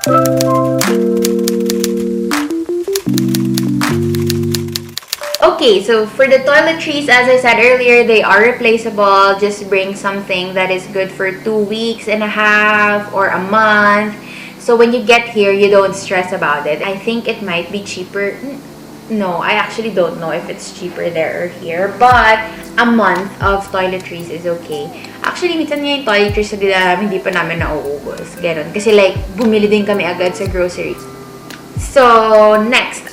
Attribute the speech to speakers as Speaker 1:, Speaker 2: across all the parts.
Speaker 1: Okay, so for the toiletries, as I said earlier, they are replaceable. Just bring something that is good for 2 weeks and a half or a month. So when you get here, you don't stress about it. I think it might be cheaper. No, I actually don't know if it's cheaper there or here. But a month of toiletries is okay. Actually, minsan nga yung toiletries na dila namin, hindi pa namin nauubos. Ganon. Kasi like, bumili din kami agad sa grocery. So, next,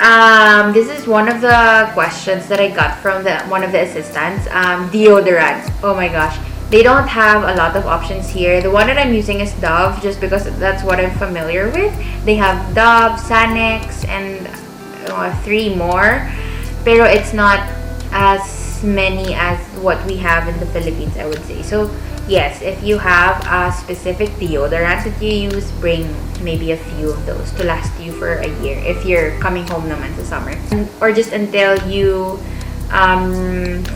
Speaker 1: this is one of the questions that I got from one of the assistants. Deodorant. Oh my gosh. They don't have a lot of options here. The one that I'm using is Dove, just because that's what I'm familiar with. They have Dove, Sanex, and 3 more. Pero it's not as many as what we have in the Philippines, I would say. So, yes, if you have a specific deodorant that you use, bring maybe a few of those to last you for a year if you're coming home naman sa summer. Or just until you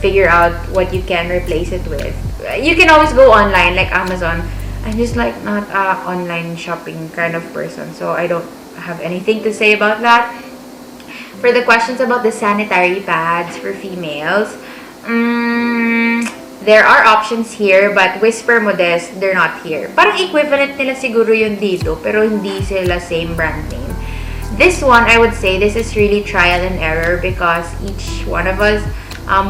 Speaker 1: figure out what you can replace it with. You can always go online, like Amazon. I'm just like not a online shopping kind of person, so I don't have anything to say about that. For the questions about the sanitary pads for females, there are options here, but Whisper Modest, they're not here. Parang equivalent nila siguro yun dito, pero hindi sila same brand name. This one, I would say, this is really trial and error because each one of us,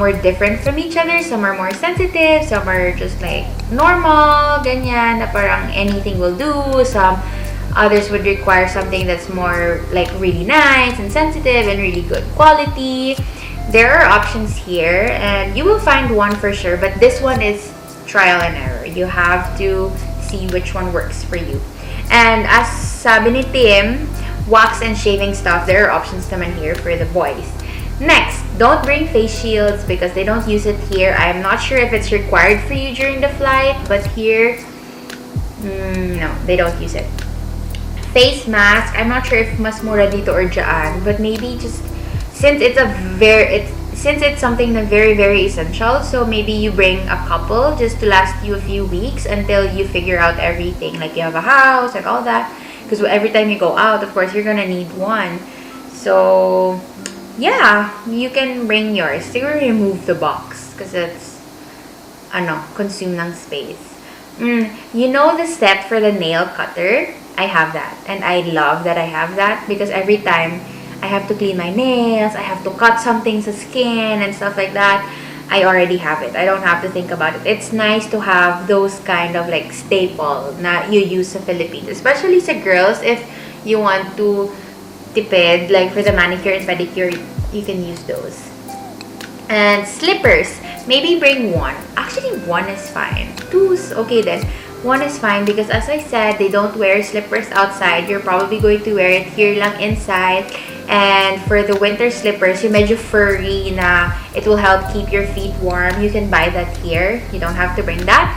Speaker 1: we're different from each other. Some are more sensitive, some are just like normal, ganyan, na parang anything will do. Some others would require something that's more like really nice and sensitive and really good quality. There are options here and you will find one for sure, but this one is trial and error. You have to see which one works for you. And as sabi ni Tim, wax and shaving stuff, there are options naman here for the boys. Next, don't bring face shields because they don't use it here. I'm not sure if it's required for you during the flight, but here, no, they don't use it. Face mask, I'm not sure if mas mura dito or dyan, but maybe just since it's something na very, very essential, so maybe you bring a couple just to last you a few weeks until you figure out everything, like you have a house and all that, because every time you go out, of course, you're gonna need one. So yeah, you can bring yours. Siguro remove the box because it's consume ng space. You know the set for the nail cutter? I have that, and I love that I have that because every time I have to clean my nails, I have to cut something sa skin and stuff like that, I already have it. I don't have to think about it. It's nice to have those kind of like staple na you use sa Philippines, especially sa girls. If you want to tipid, like for the manicure and pedicure, you can use those. And slippers, maybe bring one. Actually, one is fine. Two is okay then. One is fine because as I said, they don't wear slippers outside. You're probably going to wear it here lang inside. And for the winter slippers, yung medyo furry na it will help keep your feet warm. You can buy that here. You don't have to bring that.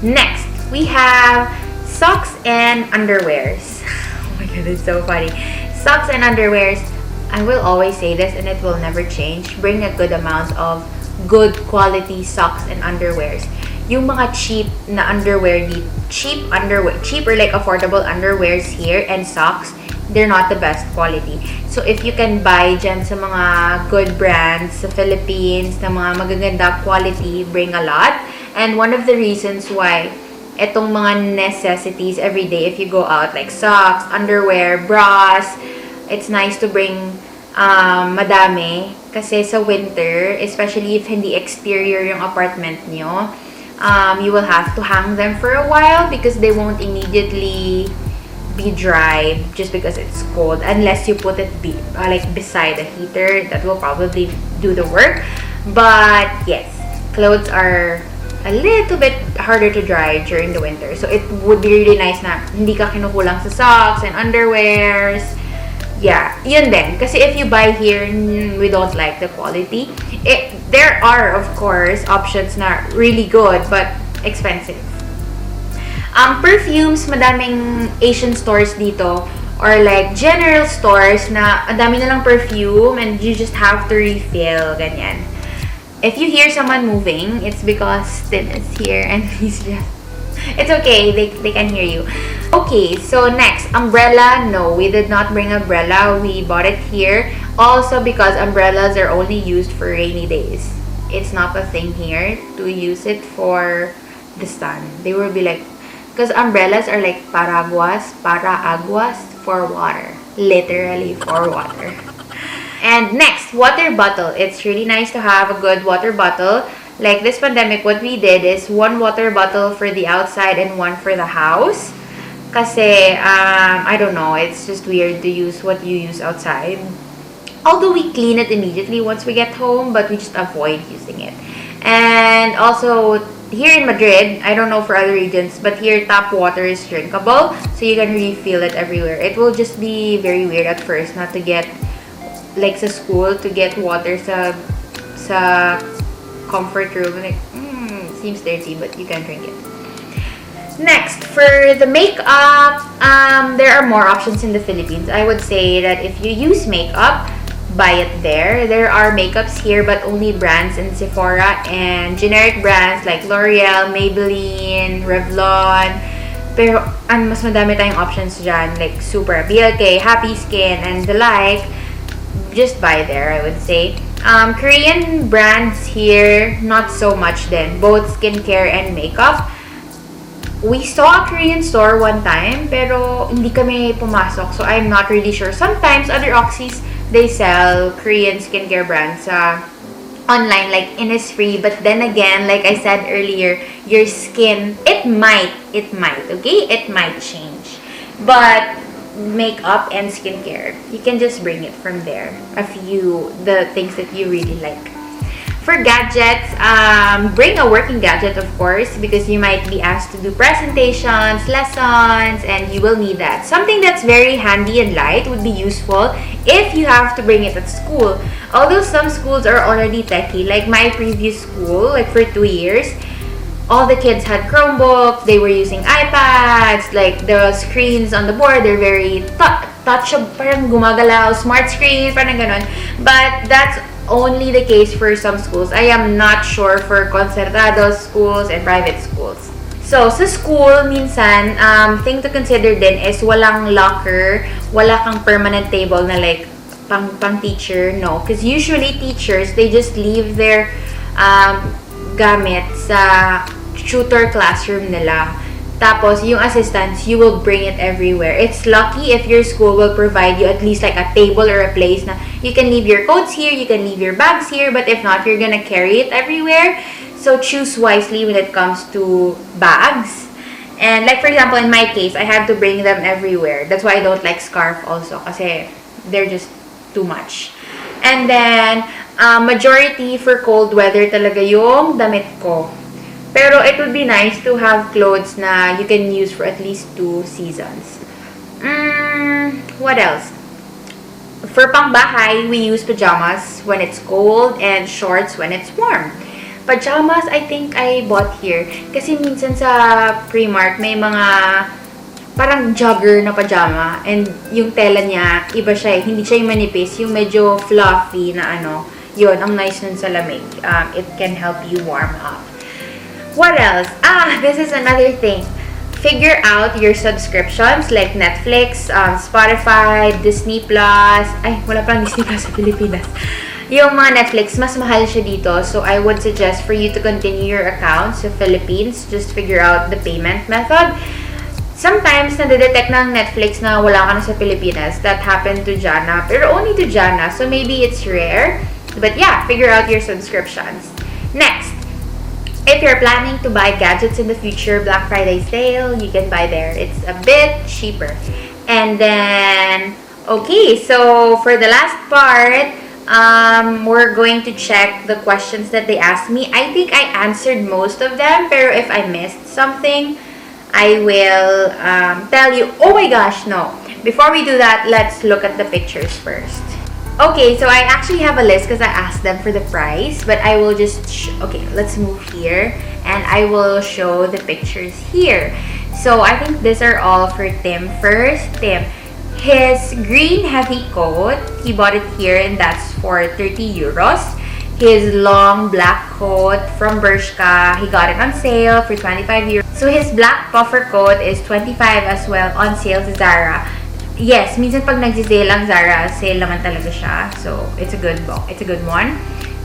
Speaker 1: Next, we have socks and underwears. Oh my god, it's so funny. Socks and underwears, I will always say this and it will never change. Bring a good amount of good quality socks and underwears. Yung mga cheap na underwear, cheap or like affordable underwears here and socks, they're not the best quality. So if you can buy dyan sa mga good brands sa Philippines na mga magaganda quality, bring a lot. And one of the reasons why etong mga necessities every day if you go out, like socks, underwear, bras, it's nice to bring madami kasi sa winter, especially if hindi exterior yung apartment nyo, you will have to hang them for a while because they won't immediately be dry just because it's cold unless you put it like beside a heater. That will probably do the work. But yes, clothes are a little bit harder to dry during the winter, so it would be really nice na hindi ka kinukulang sa socks and underwears. Yeah, yun din. Kasi if you buy here, we don't like the quality. There are, of course, options na really good but expensive. Perfumes, madaming Asian stores dito or like general stores na ang dami na lang perfume and you just have to refill, ganyan. If you hear someone moving, it's because Tin is here and he's just It's okay, they can hear you. Okay, so next, umbrella. No, we did not bring umbrella. We bought it here. Also because umbrellas are only used for rainy days. It's not a thing here to use it for the sun. They will be like, because umbrellas are like paraguas for water. Literally for water. And next, water bottle. It's really nice to have a good water bottle. Like this pandemic, what we did is one water bottle for the outside and one for the house. Kasi, I don't know, it's just weird to use what you use outside. Although we clean it immediately once we get home, but we just avoid using it. And also, here in Madrid, I don't know for other regions, but here tap water is drinkable, so you can refill it everywhere. It will just be very weird at first not to get, like sa school, to get water sa comfort room. Like, seems dirty, but you can drink it. Next, for the makeup, there are more options in the Philippines. I would say that if you use makeup, buy it there. There are makeups here, but only brands in Sephora and generic brands like L'Oreal, Maybelline, Revlon. Pero mas madami tayong options dyan, like Super, BLK, Happy Skin, and the like. Just buy there, I would say. Korean brands here, not so much then. Both skincare and makeup. We saw a Korean store one time, pero hindi kami pumasok, so I'm not really sure. Sometimes other Auxies, they sell Korean skincare brands online, like Innisfree. But then again, like I said earlier, your skin, it might, okay? It might change. But makeup and skincare, you can just bring it from there. The things that you really like. For gadgets, bring a working gadget, of course, because you might be asked to do presentations, lessons, and you will need that. Something that's very handy and light would be useful if you have to bring it at school. Although some schools are already techie, like my previous school, like for 2 years, all the kids had Chromebooks, they were using iPads, like the screens on the board, they're very touchable, parang gumagalaw, smart screens, parang ganon. But that's only the case for some schools. I am not sure for concertados schools and private schools. So, sa school, minsan, thing to consider din is walang locker, wala kang permanent table na like pang teacher, no. Because usually teachers, they just leave their gamit sa tutor classroom nila. Tapos, yung assistants, you will bring it everywhere. It's lucky if your school will provide you at least like a table or a place na you can leave your coats here, you can leave your bags here, but if not, you're gonna carry it everywhere. So, choose wisely when it comes to bags. And like for example, in my case, I had to bring them everywhere. That's why I don't like scarf also, kasi they're just too much. And then, majority for cold weather talaga yung damit ko. Pero it would be nice to have clothes na you can use for at least 2 seasons. What else? For pangbahay, we use pajamas when it's cold and shorts when it's warm. Pajamas, I think I bought here. Kasi minsan sa Primark, may mga parang jogger na pajama. And yung tela niya, iba siya eh. Hindi siya yung manipis, yung medyo fluffy na ano. Yun, ang nice nun sa lamig. It can help you warm up. What else? This is another thing. Figure out your subscriptions like Netflix, Spotify, Disney Plus. Ay, wala pang Disney Plus sa Pilipinas. Yung mga Netflix, mas mahal siya dito. So, I would suggest for you to continue your account sa Philippines. Just figure out the payment method. Sometimes, nadedetect ng Netflix na wala ka na sa Pilipinas. That happened to Jana. Pero only to Jana. So, maybe it's rare. But yeah, figure out your subscriptions. Next. If you're planning to buy gadgets in the future, Black Friday sale, you can buy there. It's a bit cheaper. And then, okay, so for the last part, we're going to check the questions that they asked me. I think I answered most of them, pero if I missed something, I will tell you. Oh my gosh, no. Before we do that, let's look at the pictures first. Okay, so I actually have a list because I asked them for the price, but I will just, okay, let's move here, and I will show the pictures here. So, I think these are all for Tim. First, Tim, his green heavy coat, he bought it here, and that's for 30 euros. his long black coat from Bershka. He got it on sale for 25 euros. So his black puffer coat is 25 as well on sale sa Zara. Yes, minsan pag nag-sale ang Zara, sale naman talaga siya. So it's a good one.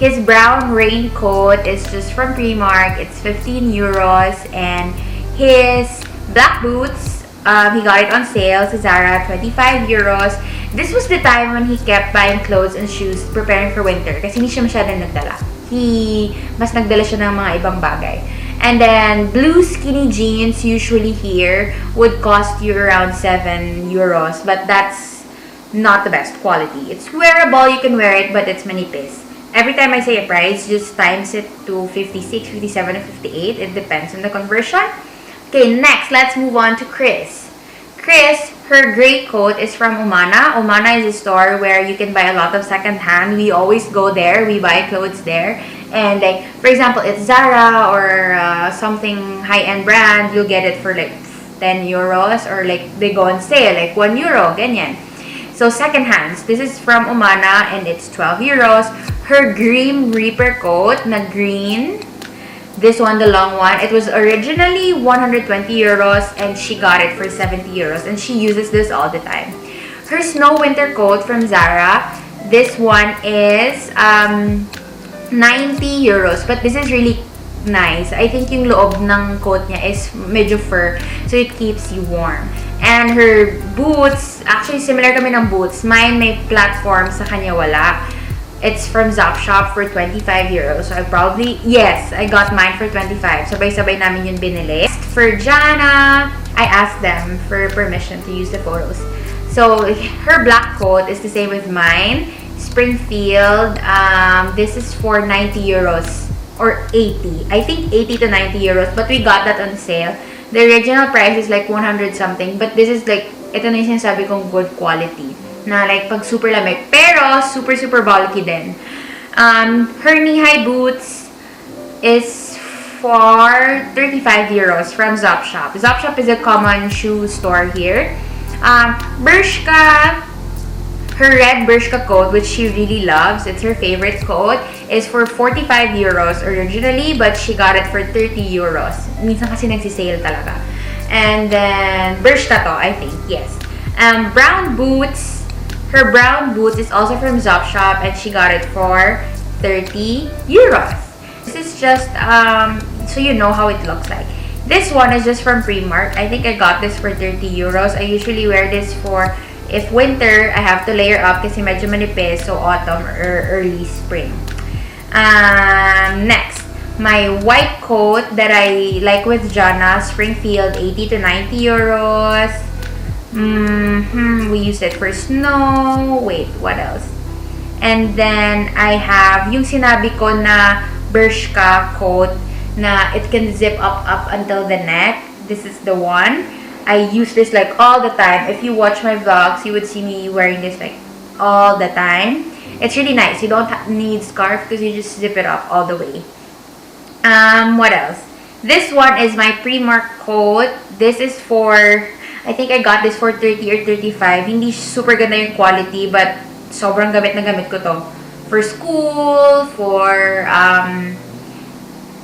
Speaker 1: His brown raincoat is just from Primark. It's 15 euros. And his black boots, he got it on sale sa Zara, 25 euros. This was the time when he kept buying clothes and shoes preparing for winter kasi hindi siya masyadong nagdala. Mas nagdala siya ng mga ibang bagay. And then, blue skinny jeans usually here would cost you around 7 euros. But that's not the best quality. It's wearable, you can wear it, but it's manipis. Every time I say a price, just times it to 56, 57, or 58. It depends on the conversion. Okay, next, let's move on to Chris. Chris, her gray coat is from Umana. Umana is a store where you can buy a lot of secondhand. We always go there. We buy clothes there. And like, for example, it's Zara or something high-end brand. You'll get it for like 10 euros or like they go on sale, like 1 euro, ganyan. So secondhands. This is from Umana and it's 12 euros. Her Grim Reaper coat na green. This one, the long one, it was originally 120 euros and she got it for 70 euros and she uses this all the time. Her snow winter coat from Zara, this one is 90 euros, but this is really nice. I think yung loob ng coat niya is medyo fur, so it keeps you warm. And her boots, actually similar kami ng boots. Mine may platform, sa kanya wala. It's from Zop Shop for 25 euros. So I got mine for 25. Sabay-sabay namin yun binili. For Jana, I asked them for permission to use the photos. So her black coat is the same with mine. Springfield, this is for 90 euros or 80. I think 80 to 90 euros, but we got that on sale. The original price is like 100 something, but this is like, ito na yung sinasabi kong good quality. Na like pag super lamig, pero super bulky din. Her knee-high boots is for 35 euros from Zop Shop. Zop Shop is a common shoe store here. Bershka, her red Bershka coat, which she really loves, it's her favorite coat, is for 45 euros originally, but she got it for 30 euros. Minsan kasi nagsisale talaga. And then, Bershka to, I think, yes. Brown boots, her brown boots is also from Zop Shop and she got it for 30 euros. This is just, so you know how it looks like. This one is just from Primark. I think I got this for 30 euros. I usually wear this for, if winter, I have to layer up kasi medyo manipis, so autumn or early spring. Next, my white coat that I like with Jana, Springfield, 80 to 90 euros. We use it for snow. Wait, what else? And then I have yung sinabi ko na Bershka coat na it can zip up until the neck. This is the one. I use this like all the time. If you watch my vlogs, you would see me wearing this like all the time. It's really nice. You don't need scarf because you just zip it up all the way. What else? This one is my Primark coat. This is for, I think I got this for 30 or 35. Hindi super ganda yung quality, but sobrang gamit na gamit ko to. For school, for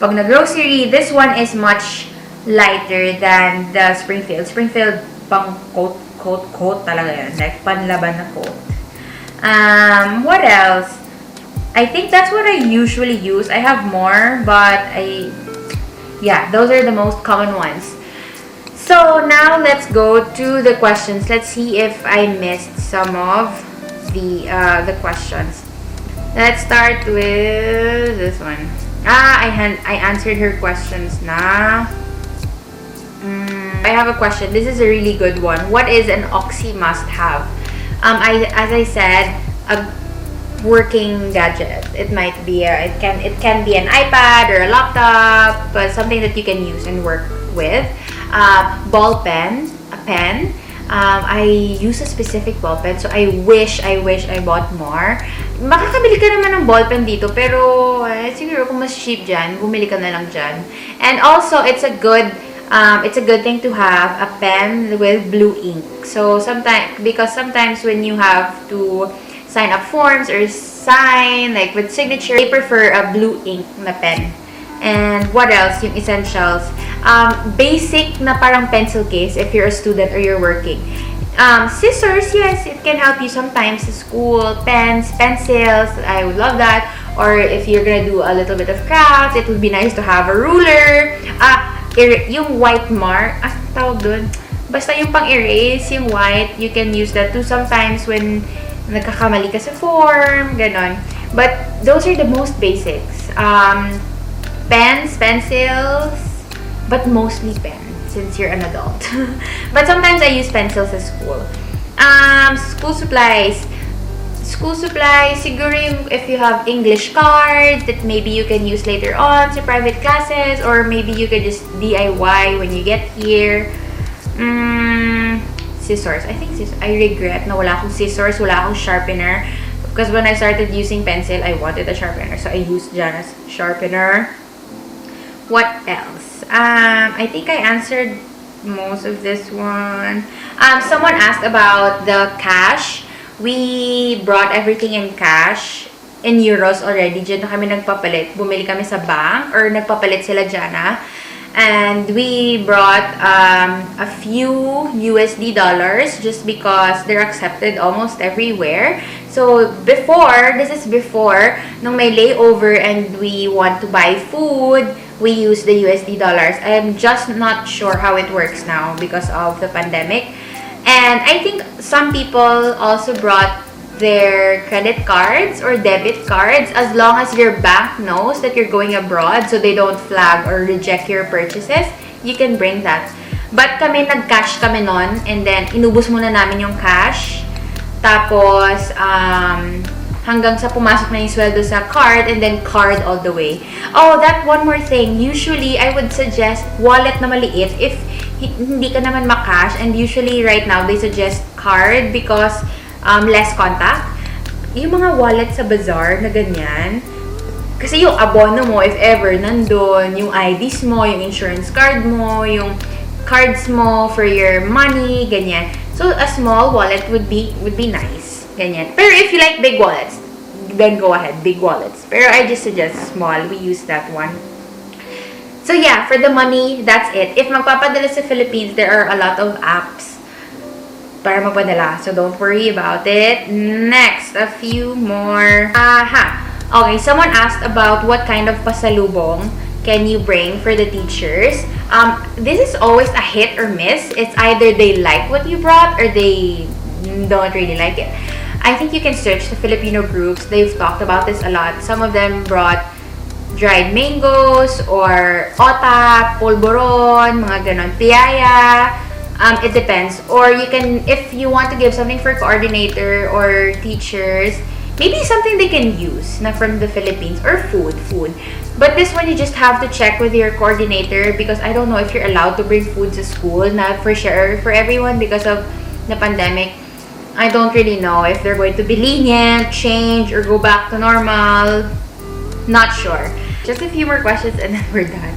Speaker 1: pag na-grocery. This one is much lighter than the Springfield. Springfield, pang coat talaga yan. Like, panlaban na coat. What else? I think that's what I usually use. I have more, but yeah, those are the most common ones. So now let's go to the questions. Let's see if I missed some of the questions. Let's start with this one. I answered her questions na. I have a question. This is a really good one. What is an Auxie must-have? As I said, a working gadget. It might be it can be an iPad or a laptop, but something that you can use and work with. Ball pen, a pen. I use a specific ball pen, so I wish I bought more. Makakabili ka naman ng ball pen dito, pero siguro kung mas cheap dyan, bumili ka na lang dyan. And also, it's a good thing to have a pen with blue ink. So sometimes when you have to sign-up forms or sign, like with signature. They prefer a blue ink na pen. And what else? Yung essentials. Basic na parang pencil case if you're a student or you're working. Scissors, yes, it can help you sometimes sa school. Pens, pencils, I would love that. Or if you're gonna do a little bit of crafts, it would be nice to have a ruler. Yung white mark, tawag dun. Basta yung pang-erase, yung white, you can use that too sometimes when nagkakamali ka sa form, ganon. But those are the most basics. Pens, pencils, but mostly pens since you're an adult. But sometimes I use pencils at school. School supplies. School supplies, siguro yung if you have English cards that maybe you can use later on sa private classes, or maybe you could just DIY when you get here. Scissors. I think scissors. I regret na wala akong scissors, wala akong sharpener. Because when I started using pencil, I wanted a sharpener. So I used Jana's sharpener. What else? I think I answered most of this one. Someone asked about the cash. We brought everything in cash, in euros already. Diyan na kami nagpapalit. Bumili kami sa bank, or nagpapalit sila Jana. And we brought a few USD dollars just because they're accepted almost everywhere. So before, this is before, nung may layover and we want to buy food, we use the USD dollars. I'm just not sure how it works now because of the pandemic. And I think some people also brought their credit cards or debit cards, as long as your bank knows that you're going abroad so they don't flag or reject your purchases, you can bring that. But kami, nag-cash kami nun, and then inubos muna namin yung cash. Tapos, hanggang sa pumasok na yung sweldo sa card, and then card all the way. Oh, that one more thing. Usually, I would suggest wallet na maliit if hindi ka naman makash, and usually right now they suggest card because less contact. Yung mga wallet sa bazaar na ganyan, kasi yung abono mo, if ever nandun, yung IDs mo, yung insurance card mo, yung cards mo for your money, ganyan. So a small wallet would be nice, ganyan. Pero if you like big wallets, then go ahead, big wallets. Pero I just suggest small. We use that one. So yeah, for the money, that's it. If magpapadala sa Philippines, there are a lot of apps para magpadala. So don't worry about it. Next, a few more. Okay, someone asked about what kind of pasalubong can you bring for the teachers. This is always a hit or miss. It's either they like what you brought or they don't really like it. I think you can search the Filipino groups. They've talked about this a lot. Some of them brought dried mangoes or ota, polvoron, mga ganon, piyaya. It depends. Or you can, if you want to give something for coordinator or teachers, maybe something they can use na from the Philippines, or food. But this one, you just have to check with your coordinator because I don't know if you're allowed to bring food to school. Not for sure for everyone because of the pandemic. I don't really know if they're going to be lenient, change, or go back to normal. Not sure. Just a few more questions and then we're done.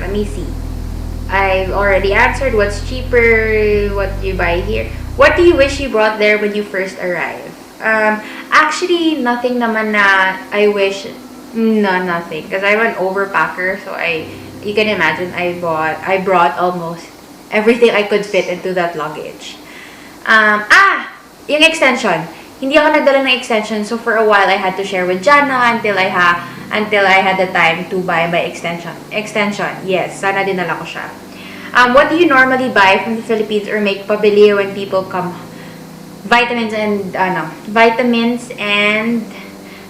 Speaker 1: Let me see. I've already answered what's cheaper, what do you buy here. What do you wish you brought there when you first arrived? Actually, nothing naman na I wish. No, nothing. Because I'm an overpacker, so you can imagine I brought almost everything I could fit into that luggage. Yung extension. Hindi ako nagdala ng extension, so for a while I had to share with Jana until I had the time to buy my extension. Yes, sana dinala ko siya. What do you normally buy from the Philippines or make pabili when people come? Vitamins and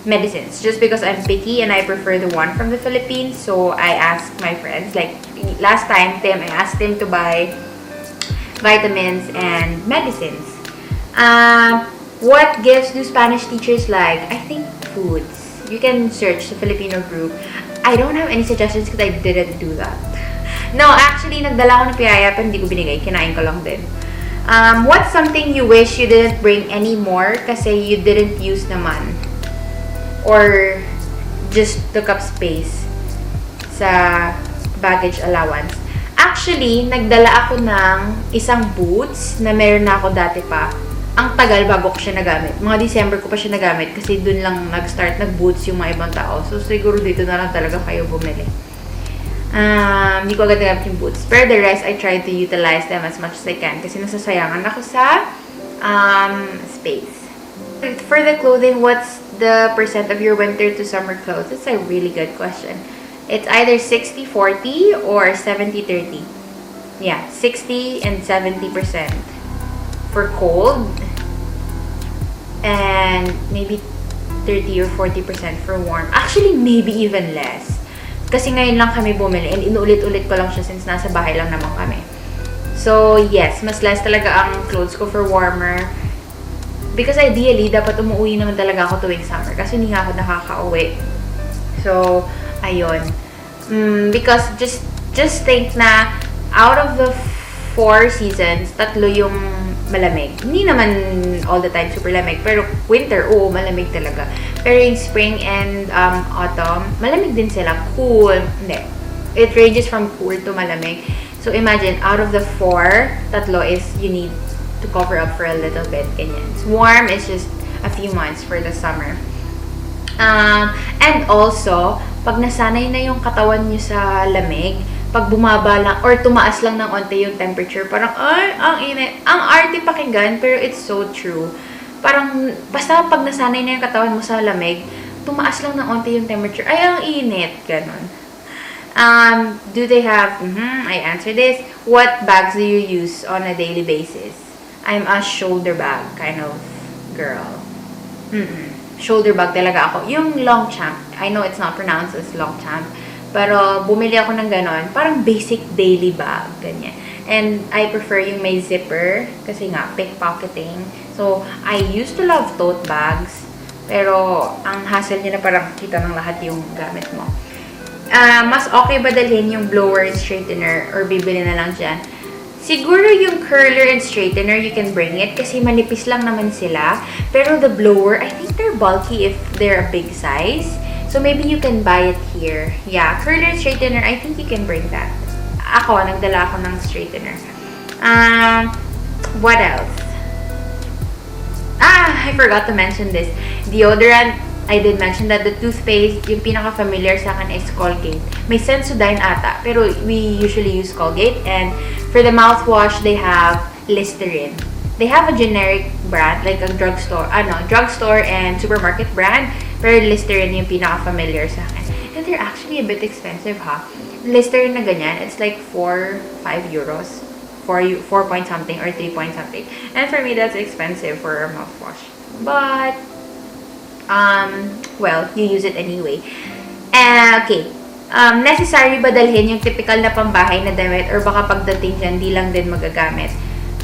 Speaker 1: medicines. Just because I'm picky and I prefer the one from the Philippines, so I asked my friends. Like last time, I asked him to buy vitamins and medicines. What gifts do Spanish teachers like? I think foods. You can search the Filipino group. I don't have any suggestions because I didn't do that. No, actually, nagdala ko ng piyaya pero hindi ko binigay. Kinain ko lang din. What's something you wish you didn't bring anymore kasi you didn't use naman? Or just took up space sa baggage allowance? Actually, nagdala ako ng isang boots na meron na ako dati pa. ang tagal bago ko siya nagamit. Mga December ko pa siya nagamit kasi dun lang nag-start, nag-boots yung mga ibang tao. So, siguro dito na lang talaga kayo bumili. Hindi ko agad nagamit yung boots. Pero the rest, I try to utilize them as much as I can kasi nasasayangan ako sa space. For the clothing, what's the percent of your winter to summer clothes? That's a really good question. It's either 60-40 or 70-30. Yeah, 60 and 70% for cold and maybe 30 or 40% for warm. Actually, maybe even less. Kasi ngayon lang kami bumili and inuulit-ulit ko lang siya since nasa bahay lang naman kami. So, yes, mas less talaga ang clothes ko for warmer. Because ideally, dapat umuwi naman talaga ako tuwing summer. Kasi hindi nga ako nakaka-uwi. So, ayun. Because just think na out of the 4 seasons, 3 yung malamig. Hindi naman all the time super lamig. Pero winter, oo, malamig talaga. Pero yung spring and autumn, malamig din sila. Cool. Hindi. It ranges from cool to malamig. So, imagine, out of the 4, 3 is you need to cover up for a little bit. Ganyan. Warm is just a few months for the summer. And also, pag nasanay na yung katawan nyo sa lamig, pag bumaba lang or tumaas lang ng onte yung temperature, parang, ay, ang init. Ang arte pakinggan, pero it's so true. Parang, basta pag nasanay na yung katawan mo sa lamig, tumaas lang ng onte yung temperature, ay, ang init. Ganon. Do they have, I answer this. What bags do you use on a daily basis? I'm a shoulder bag kind of girl. Shoulder bag talaga ako. Yung Longchamp, I know it's not pronounced as Longchamp, pero bumili ako ng ganon. Parang basic daily bag, ganyan. And I prefer yung may zipper, kasi nga, pickpocketing. So, I used to love tote bags, pero ang hassle niya na parang kita ng lahat yung gamit mo. Mas okay ba dalhin yung blower and straightener, or bibili na lang dyan? Siguro yung curler and straightener, you can bring it kasi manipis lang naman sila. Pero the blower, I think they're bulky if they're a big size. So maybe you can buy it here. Yeah, curler and straightener, I think you can bring that. Ako, nagdala ako ng straightener. What else? I forgot to mention this. Deodorant, I did mention that the toothpaste, yung pinaka-familiar sa akin is Colgate. May Sensodyne ata, pero we usually use Colgate. And for the mouthwash, they have Listerine. They have a generic brand, like a drugstore and supermarket brand, pero Listerine yung pinaka-familiar sa akin. And they're actually a bit expensive, ha? Listerine na ganyan, it's like 4-5 euros. 4 point something or 3 point something. And for me, that's expensive for a mouthwash. But well, you use it anyway. Okay. Necessary ba dalhin yung typical na pambahay na damit or baka pagdating dyan, di lang din magagamit?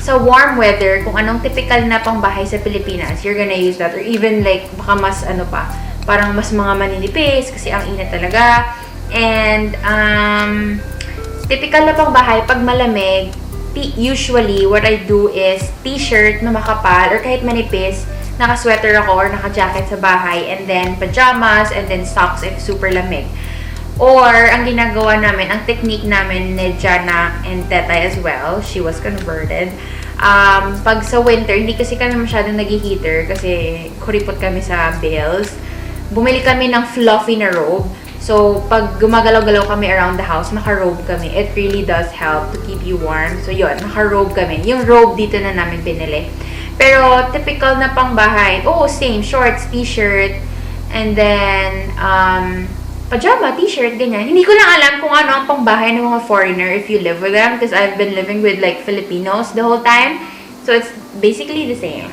Speaker 1: Sa warm weather, kung anong typical na pambahay sa Pilipinas, you're gonna use that. Or even like, baka mas parang mas mga maninipis kasi ang init talaga. And, typical na pangbahay, pag malamig, usually, what I do is t-shirt na makapal or kahit manipis, naka-sweater ako or naka-jacket sa bahay, and then pajamas, and then socks if super lamig. Or, ang ginagawa namin, ang technique namin ni Jana and Tetay as well, she was converted. Pag sa winter, hindi kasi kami masyadong nag-heater kasi kuripot kami sa bills. Bumili kami ng fluffy na robe. So, pag gumagalaw-galaw kami around the house, naka-robe kami. It really does help to keep you warm. So, yun, naka-robe kami. Yung robe dito na namin binili. Pero, typical na pangbahay, same, shorts, t-shirt, and then, pajama, t-shirt, ganyan. Hindi ko lang alam kung ano ang pangbahay ng mga foreigner if you live with them because I've been living with, like, Filipinos the whole time. So, it's basically the same.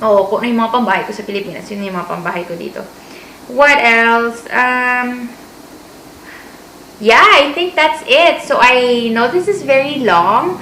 Speaker 1: Kung ano yung mga pambahay ko sa Pilipinas, yun yung mga pambahay ko dito. What else? Yeah, I think that's it. So, I know this is very long,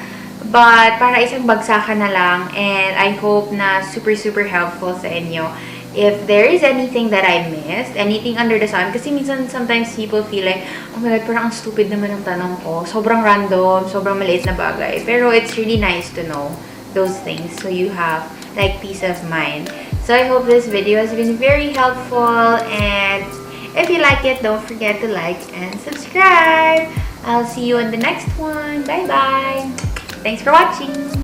Speaker 1: but para isang bagsakan na lang, and I hope na super, super helpful sa inyo. If there is anything that I missed, anything under the sun, kasi minsan, sometimes people feel like, oh my God, parang ang stupid naman ang tanong ko. Sobrang random, sobrang maliit na bagay. Pero it's really nice to know those things so you have, like, peace of mind. So I hope this video has been very helpful, and if you like it, don't forget to like and subscribe. I'll see you in the next one. Bye-bye. Thanks for watching.